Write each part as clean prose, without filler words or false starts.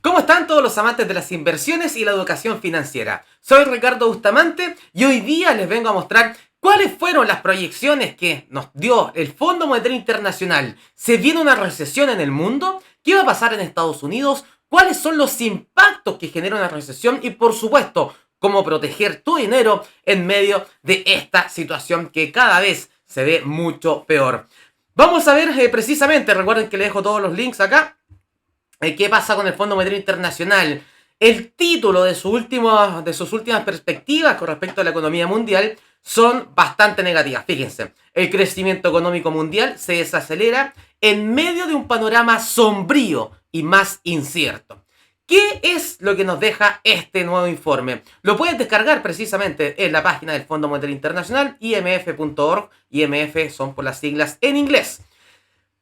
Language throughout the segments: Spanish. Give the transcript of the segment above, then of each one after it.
¿Cómo están todos los amantes de las inversiones y la educación financiera? Soy Ricardo Bustamante y hoy día les vengo a mostrar cuáles fueron las proyecciones que nos dio el Fondo Monetario Internacional. ¿Se viene una recesión en el mundo? ¿Qué va a pasar en Estados Unidos? ¿Cuáles son los impactos que genera una recesión? Y por supuesto, cómo proteger tu dinero en medio de esta situación que cada vez se ve mucho peor. Vamos a ver precisamente, recuerden que les dejo todos los links acá. ¿Qué pasa con el Fondo Monetario Internacional? El título de sus últimas perspectivas con respecto a la economía mundial son bastante negativas. Fíjense, el crecimiento económico mundial se desacelera en medio de un panorama sombrío y más incierto. ¿Qué es lo que nos deja este nuevo informe? Lo puedes descargar precisamente en la página del Fondo Monetario Internacional, imf.org. IMF son por las siglas en inglés.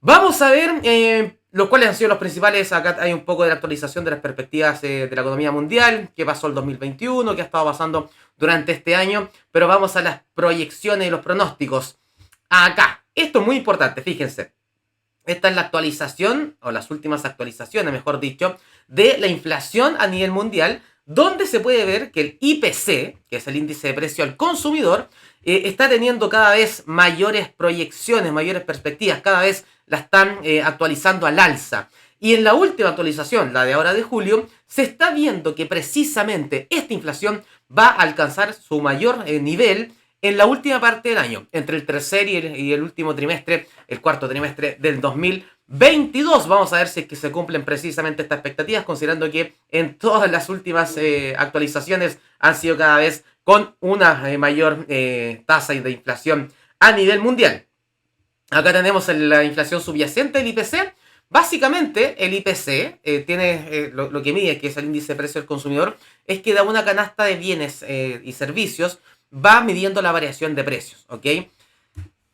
Vamos a ver los cuales han sido los principales. Acá hay un poco de la actualización de las perspectivas de la economía mundial, qué pasó el 2021, qué ha estado pasando durante este año, pero vamos a las proyecciones y los pronósticos. Acá, esto es muy importante, fíjense. Esta es la actualización, o las últimas actualizaciones, mejor dicho, de la inflación a nivel mundial, donde se puede ver que el IPC, que es el índice de precio al consumidor, está teniendo cada vez mayores proyecciones, mayores perspectivas, cada vez la están actualizando al alza. Y en la última actualización, la de ahora de julio, se está viendo que precisamente esta inflación va a alcanzar su mayor nivel en la última parte del año, entre el tercer y el último trimestre, el cuarto trimestre del 2022. Vamos a ver si es que se cumplen precisamente estas expectativas, considerando que en todas las últimas actualizaciones han sido cada vez con una mayor tasa de inflación a nivel mundial. Acá tenemos la inflación subyacente del IPC. Básicamente, el IPC tiene lo que mide, que es el índice de precio del consumidor, es que da una canasta de bienes y servicios, va midiendo la variación de precios, ¿ok?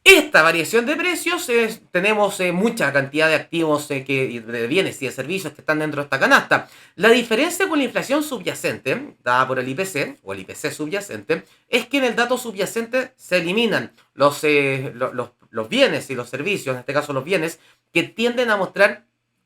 Esta variación de precios, tenemos mucha cantidad de activos, de bienes y de servicios que están dentro de esta canasta. La diferencia con la inflación subyacente, dada por el IPC, o el IPC subyacente, es que en el dato subyacente se eliminan los bienes y los servicios, en este caso los bienes, que tienden a mostrar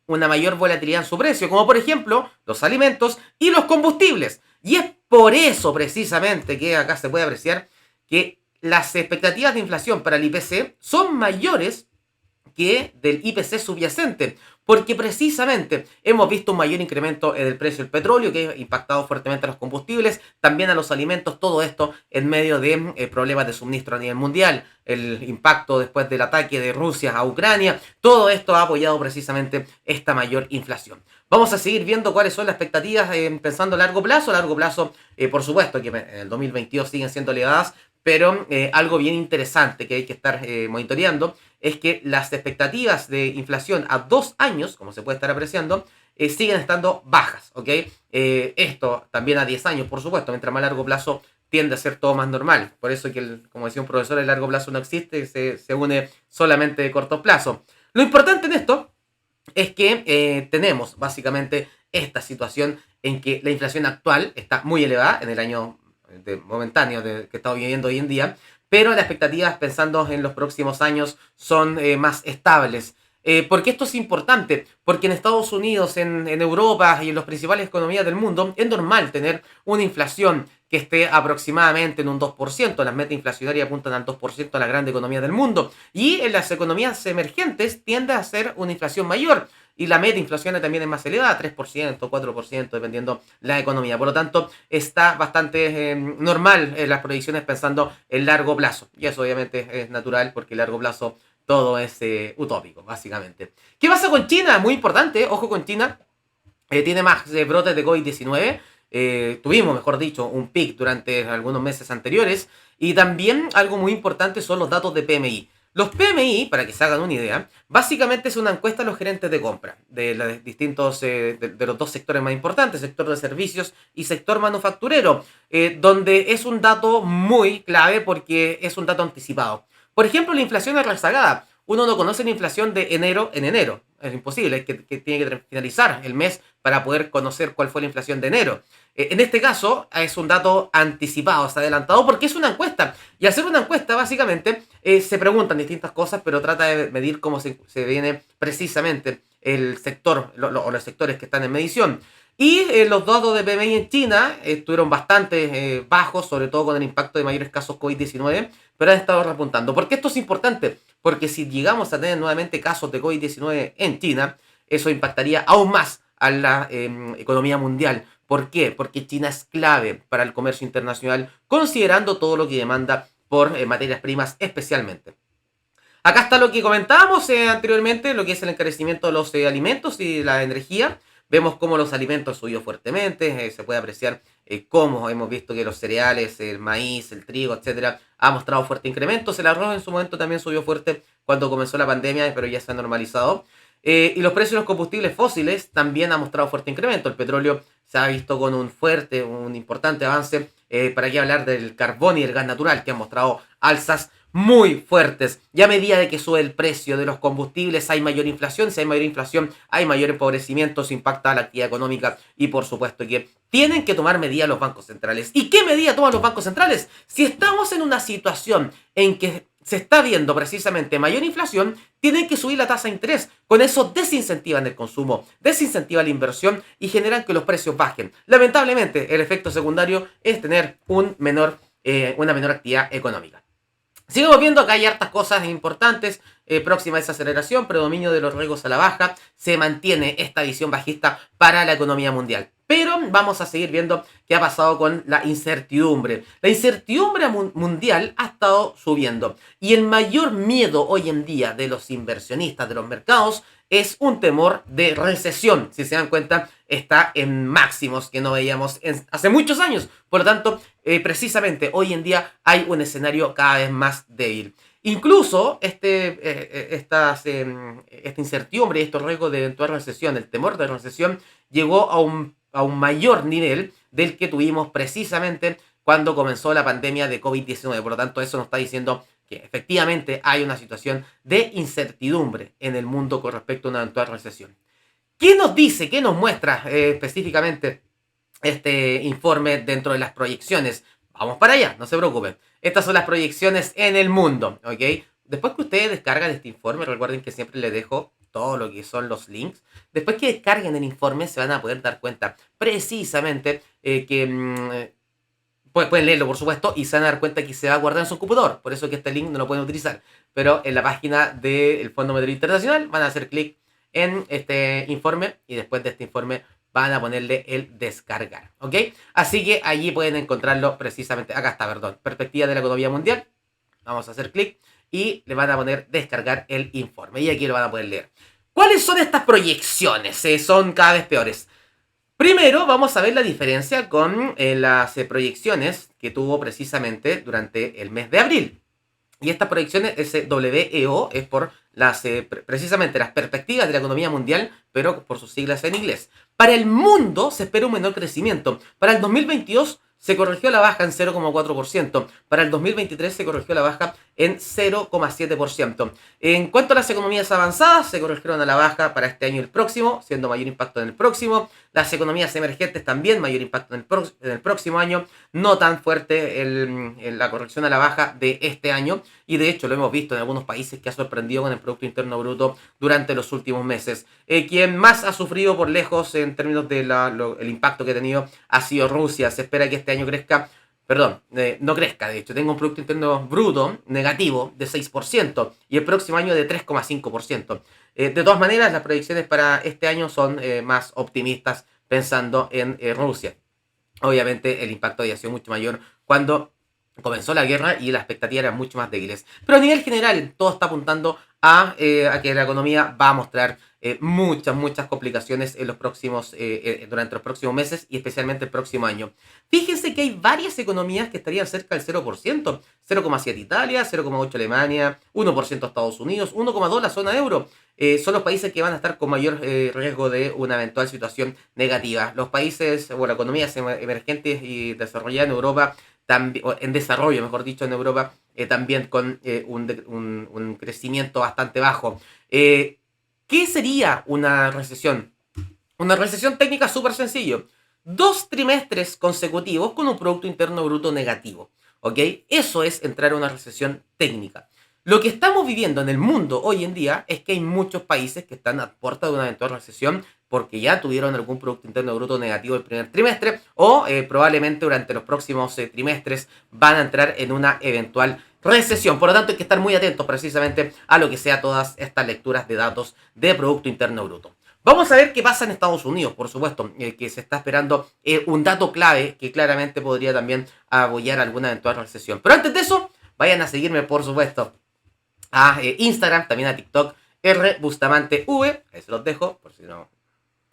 una mayor volatilidad en su precio, como por ejemplo los alimentos y los combustibles. Y es por eso precisamente que acá se puede apreciar que las expectativas de inflación para el IPC son mayores que del IPC subyacente, porque precisamente hemos visto un mayor incremento en el precio del petróleo que ha impactado fuertemente a los combustibles, también a los alimentos, todo esto en medio de problemas de suministro a nivel mundial, el impacto después del ataque de Rusia a Ucrania, todo esto ha apoyado precisamente esta mayor inflación. Vamos a seguir viendo cuáles son las expectativas pensando a largo plazo. A largo plazo, por supuesto que en el 2022 siguen siendo elevadas, pero algo bien interesante que hay que estar monitoreando es que las expectativas de inflación a 2 años, como se puede estar apreciando, siguen estando bajas, ¿ok? Esto también a 10 años, por supuesto, mientras más largo plazo tiende a ser todo más normal. Por eso que, como decía un profesor, el largo plazo no existe, se une solamente de corto plazo. Lo importante en esto es que tenemos básicamente esta situación en que la inflación actual está muy elevada en el año momentáneo que estamos viviendo hoy en día, pero las expectativas pensando en los próximos años son más estables. ¿Por qué esto es importante? Porque en Estados Unidos, en Europa y en las principales economías del mundo es normal tener una inflación que esté aproximadamente en un 2%. Las metas inflacionarias apuntan al 2% a la gran economía del mundo. Y en las economías emergentes tiende a ser una inflación mayor. Y la meta inflación también es más elevada, 3%, 4%, dependiendo la economía. Por lo tanto, está bastante normal las proyecciones pensando en largo plazo. Y eso obviamente es natural porque en largo plazo todo es utópico, básicamente. ¿Qué pasa con China? Muy importante, ojo con China. Tiene más brotes de COVID-19. Tuvimos, mejor dicho, un pic durante algunos meses anteriores. Y también algo muy importante son los datos de PMI. Los PMI, para que se hagan una idea, básicamente es una encuesta a los gerentes de compra de los distintos, de los dos sectores más importantes, sector de servicios y sector manufacturero, donde es un dato muy clave porque es un dato anticipado. Por ejemplo, la inflación es rezagada. Uno no conoce la inflación de enero en enero. Es imposible, es que tiene que finalizar el mes para poder conocer cuál fue la inflación de enero. En este caso es un dato anticipado, está adelantado porque es una encuesta. Y al ser una encuesta, básicamente, se preguntan distintas cosas, pero trata de medir cómo se viene precisamente el sector o los sectores que están en medición. Y los datos de PMI en China estuvieron bastante bajos, sobre todo con el impacto de mayores casos COVID-19, pero han estado repuntando. ¿Por qué esto es importante? Porque si llegamos a tener nuevamente casos de COVID-19 en China, eso impactaría aún más a la economía mundial. ¿Por qué? Porque China es clave para el comercio internacional, considerando todo lo que demanda por materias primas especialmente. Acá está lo que comentábamos anteriormente, lo que es el encarecimiento de los alimentos y la energía. Vemos cómo los alimentos subió fuertemente, se puede apreciar cómo hemos visto que los cereales, el maíz, el trigo, etcétera, ha mostrado fuertes incrementos. El arroz en su momento también subió fuerte cuando comenzó la pandemia, pero ya se ha normalizado. Y los precios de los combustibles fósiles también han mostrado fuerte incremento. El petróleo se ha visto con un importante avance. ¿Para qué hablar del carbón y del gas natural, que han mostrado alzas muy fuertes? Y a medida de que sube el precio de los combustibles hay mayor inflación. Si hay mayor inflación hay mayor empobrecimiento, se impacta la actividad económica y por supuesto que tienen que tomar medidas los bancos centrales. ¿Y qué medida toman los bancos centrales? Si estamos en una situación en que se está viendo precisamente mayor inflación, tienen que subir la tasa de interés. Con eso desincentivan el consumo, desincentivan la inversión y generan que los precios bajen. Lamentablemente, el efecto secundario es tener una menor actividad económica. Sigamos viendo que hay hartas cosas importantes. Próxima desaceleración, predominio de los riesgos a la baja. Se mantiene esta visión bajista para la economía mundial. Pero vamos a seguir viendo qué ha pasado con la incertidumbre. La incertidumbre mundial ha estado subiendo. Y el mayor miedo hoy en día de los inversionistas, de los mercados, es un temor de recesión. Si se dan cuenta, está en máximos que no veíamos hace muchos años. Por lo tanto, precisamente hoy en día hay un escenario cada vez más débil. Incluso esta incertidumbre y estos riesgos de eventual recesión, el temor de recesión, llegó a un mayor nivel del que tuvimos precisamente cuando comenzó la pandemia de COVID-19. Por lo tanto, eso nos está diciendo que efectivamente hay una situación de incertidumbre en el mundo con respecto a una eventual recesión. ¿Qué nos dice, qué nos muestra específicamente este informe dentro de las proyecciones? Vamos para allá, no se preocupen. Estas son las proyecciones en el mundo, ¿ok? Después que ustedes descargan este informe, recuerden que siempre les dejo todo lo que son los links. Después que descarguen el informe se van a poder dar cuenta precisamente que pueden leerlo, por supuesto, y se van a dar cuenta que se va a guardar en su computador. Por eso que este link no lo pueden utilizar. Pero en la página del Fondo Monetario Internacional van a hacer clic en este informe y después de este informe van a ponerle el descargar, ¿ok? Así que allí pueden encontrarlo precisamente. Acá está, perdón. Perspectiva de la economía mundial. Vamos a hacer clic y le van a poner descargar el informe. Y aquí lo van a poder leer. ¿Cuáles son estas proyecciones? Son cada vez peores. Primero vamos a ver la diferencia con las proyecciones que tuvo precisamente durante el mes de abril. Y estas proyecciones, ese WEO, es por precisamente las perspectivas de la economía mundial, pero por sus siglas en inglés. Para el mundo se espera un menor crecimiento. Para el 2022 se corrigió a la baja en 0,4%. Para el 2023 se corrigió a la baja en 0,7%. En cuanto a las economías avanzadas, se corrigieron a la baja para este año y el próximo, siendo mayor impacto en el próximo. Las economías emergentes también, mayor impacto en el próximo año. No tan fuerte la corrección a la baja de este año. Y de hecho lo hemos visto en algunos países que ha sorprendido con el Producto Interno Bruto durante los últimos meses. Quien más ha sufrido por lejos en términos de el impacto que ha tenido ha sido Rusia. Se espera que este año crezca, no crezca, de hecho, tenga un Producto Interno Bruto negativo de 6% y el próximo año de 3,5%. De todas maneras, las proyecciones para este año son más optimistas pensando en Rusia. Obviamente el impacto había sido mucho mayor cuando comenzó la guerra y las expectativas eran mucho más débiles. Pero a nivel general, todo está apuntando a que la economía va a mostrar muchas complicaciones en durante los próximos meses y especialmente el próximo año. Fíjense que hay varias economías que estarían cerca del 0%. 0,7 Italia, 0,8 Alemania, 1% Estados Unidos, 1,2 la zona euro. Son los países que van a estar con mayor riesgo de una eventual situación negativa. Los países o las economías emergentes y desarrolladas en Europa, en desarrollo, mejor dicho, en Europa, también con un crecimiento bastante bajo. ¿Qué sería una recesión? Una recesión técnica súper sencillo. 2 trimestres consecutivos con un Producto Interno Bruto negativo. ¿Ok? Eso es entrar a una recesión técnica. Lo que estamos viviendo en el mundo hoy en día es que hay muchos países que están a puerta de una eventual recesión porque ya tuvieron algún Producto Interno Bruto negativo el primer trimestre o probablemente durante los próximos trimestres van a entrar en una eventual recesión. Por lo tanto, hay que estar muy atentos precisamente a lo que sea todas estas lecturas de datos de Producto Interno Bruto. Vamos a ver qué pasa en Estados Unidos, por supuesto, que se está esperando un dato clave que claramente podría también apoyar alguna eventual recesión. Pero antes de eso, vayan a seguirme, por supuesto, a Instagram, también a TikTok, rbustamantv, ahí se los dejo, por si no,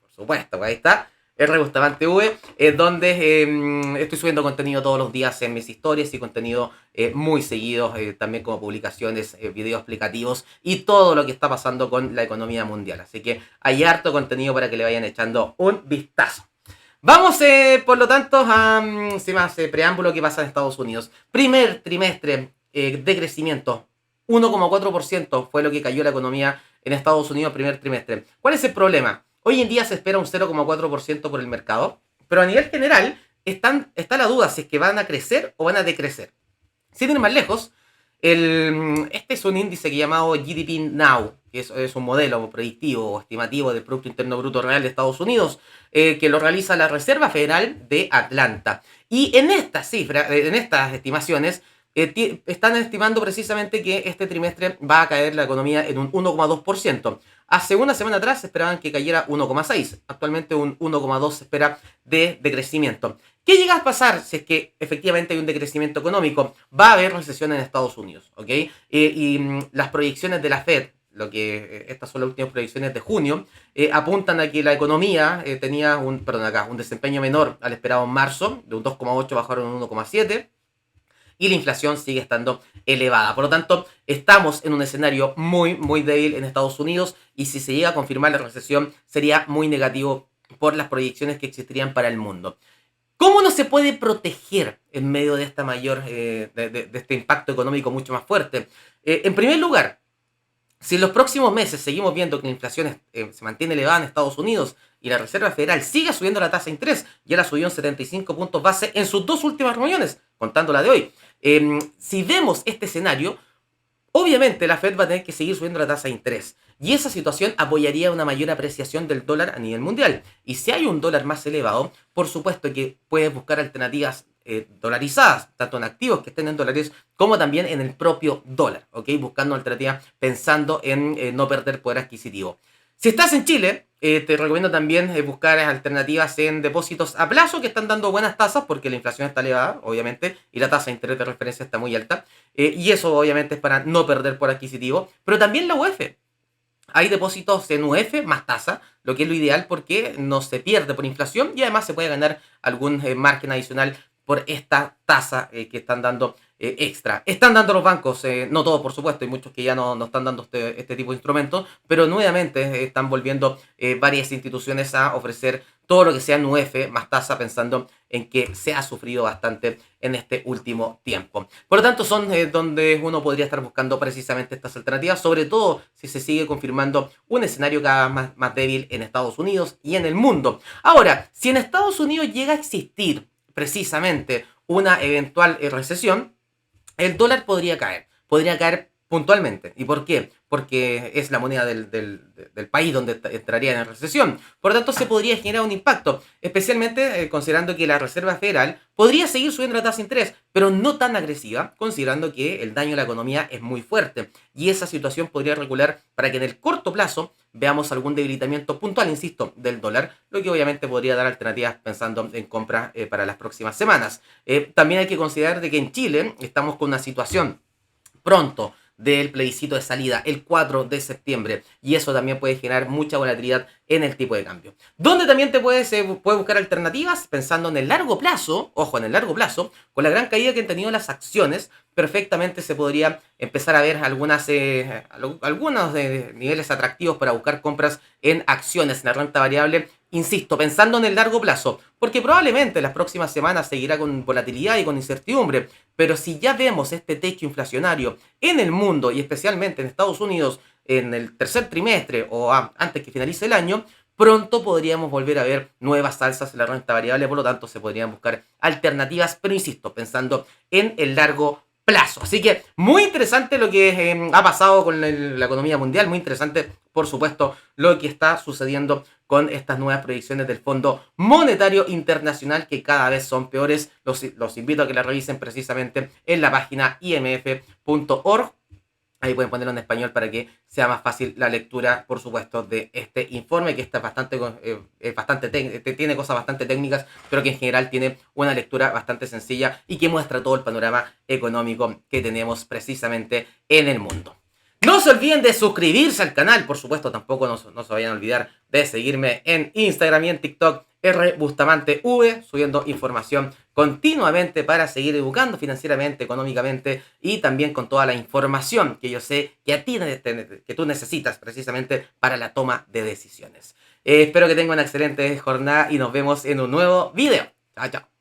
por supuesto, ahí está, rbustamantv, donde estoy subiendo contenido todos los días en mis historias y contenido muy seguido, también como publicaciones, videos explicativos y todo lo que está pasando con la economía mundial. Así que hay harto contenido para que le vayan echando un vistazo. Vamos, por lo tanto, a, sin más preámbulo, ¿qué pasa en Estados Unidos? Primer trimestre de crecimiento, 1,4% fue lo que cayó la economía en Estados Unidos primer trimestre. ¿Cuál es el problema? Hoy en día se espera un 0,4% por el mercado, pero a nivel general está la duda si es que van a crecer o van a decrecer. Sin ir más lejos, este es un índice que llamado GDP Now, que es un modelo predictivo o estimativo del Producto Interno Bruto Real de Estados Unidos, que lo realiza la Reserva Federal de Atlanta. Y en estas cifras, en estas estimaciones, están estimando precisamente que este trimestre va a caer la economía en un 1,2%. Hace una semana atrás se esperaban que cayera 1,6%. Actualmente un 1,2% se espera de decrecimiento. ¿Qué llega a pasar si es que efectivamente hay un decrecimiento económico? Va a haber recesión en Estados Unidos, ¿ok? Las proyecciones de la Fed, estas son las últimas proyecciones de junio, apuntan a que la economía tenía un desempeño menor al esperado en marzo, de un 2,8 bajaron a un 1,7, y la inflación sigue estando elevada. Por lo tanto, estamos en un escenario muy, muy débil en Estados Unidos y si se llega a confirmar la recesión sería muy negativo por las proyecciones que existirían para el mundo. ¿Cómo no se puede proteger en medio de esta de este impacto económico mucho más fuerte? En primer lugar, si en los próximos meses seguimos viendo que la inflación se mantiene elevada en Estados Unidos y la Reserva Federal sigue subiendo la tasa de interés, ya la subió en 75 puntos base en sus dos últimas reuniones, contando la de hoy. Si vemos este escenario, obviamente la Fed va a tener que seguir subiendo la tasa de interés. Y esa situación apoyaría una mayor apreciación del dólar a nivel mundial. Y si hay un dólar más elevado, por supuesto que puedes buscar alternativas dolarizadas, tanto en activos que estén en dólares, como también en el propio dólar, ¿ok? Buscando alternativas pensando en no perder poder adquisitivo. Si estás en Chile, te recomiendo también buscar alternativas en depósitos a plazo que están dando buenas tasas porque la inflación está elevada, obviamente, y la tasa de interés de referencia está muy alta. Y eso obviamente es para no perder poder adquisitivo. Pero también la UEF. Hay depósitos en UEF más tasa, lo que es lo ideal porque no se pierde por inflación y además se puede ganar algún margen adicional por esta tasa que están dando extra. Están dando los bancos, no todos por supuesto, hay muchos que ya no están dando este tipo de instrumentos, pero nuevamente están volviendo varias instituciones a ofrecer todo lo que sea en UEF más tasa, pensando en que se ha sufrido bastante en este último tiempo. Por lo tanto, son donde uno podría estar buscando precisamente estas alternativas, sobre todo si se sigue confirmando un escenario cada vez más débil en Estados Unidos y en el mundo. Ahora, si en Estados Unidos llega a existir precisamente una eventual recesión, el dólar podría caer puntualmente. ¿Y por qué? Porque es la moneda del país donde entraría en recesión. Por lo tanto, se podría generar un impacto, especialmente considerando que la Reserva Federal podría seguir subiendo la tasa de interés, pero no tan agresiva, considerando que el daño a la economía es muy fuerte. Y esa situación podría regular para que en el corto plazo veamos algún debilitamiento puntual, insisto, del dólar, lo que obviamente podría dar alternativas pensando en compras para las próximas semanas. También hay que considerar de que en Chile estamos con una situación pronto del plebiscito de salida el 4 de septiembre y eso también puede generar mucha volatilidad en el tipo de cambio. Donde también puedes buscar alternativas pensando en el largo plazo, ojo, en el largo plazo, con la gran caída que han tenido las acciones, perfectamente se podría empezar a ver algunos niveles atractivos para buscar compras en acciones, en la renta variable, insisto, pensando en el largo plazo, porque probablemente las próximas semanas seguirá con volatilidad y con incertidumbre, pero si ya vemos este techo inflacionario en el mundo y especialmente en Estados Unidos en el tercer trimestre o antes que finalice el año, pronto podríamos volver a ver nuevas alzas en la renta variable, por lo tanto se podrían buscar alternativas, pero insisto, pensando en el largo plazo. Así que muy interesante lo que ha pasado con la economía mundial, muy interesante, por supuesto, lo que está sucediendo con estas nuevas proyecciones del Fondo Monetario Internacional, que cada vez son peores. Los invito a que la revisen precisamente en la página imf.org. Ahí pueden ponerlo en español para que sea más fácil la lectura, por supuesto, de este informe, que está tiene cosas bastante técnicas, pero que en general tiene una lectura bastante sencilla y que muestra todo el panorama económico que tenemos precisamente en el mundo. No se olviden de suscribirse al canal, por supuesto, tampoco no se vayan a olvidar de seguirme en Instagram y en TikTok, rbustamantv, subiendo información continuamente para seguir educando financieramente, económicamente y también con toda la información que yo sé que tú necesitas precisamente para la toma de decisiones. Espero que tengan una excelente jornada y nos vemos en un nuevo video. Chao, chao.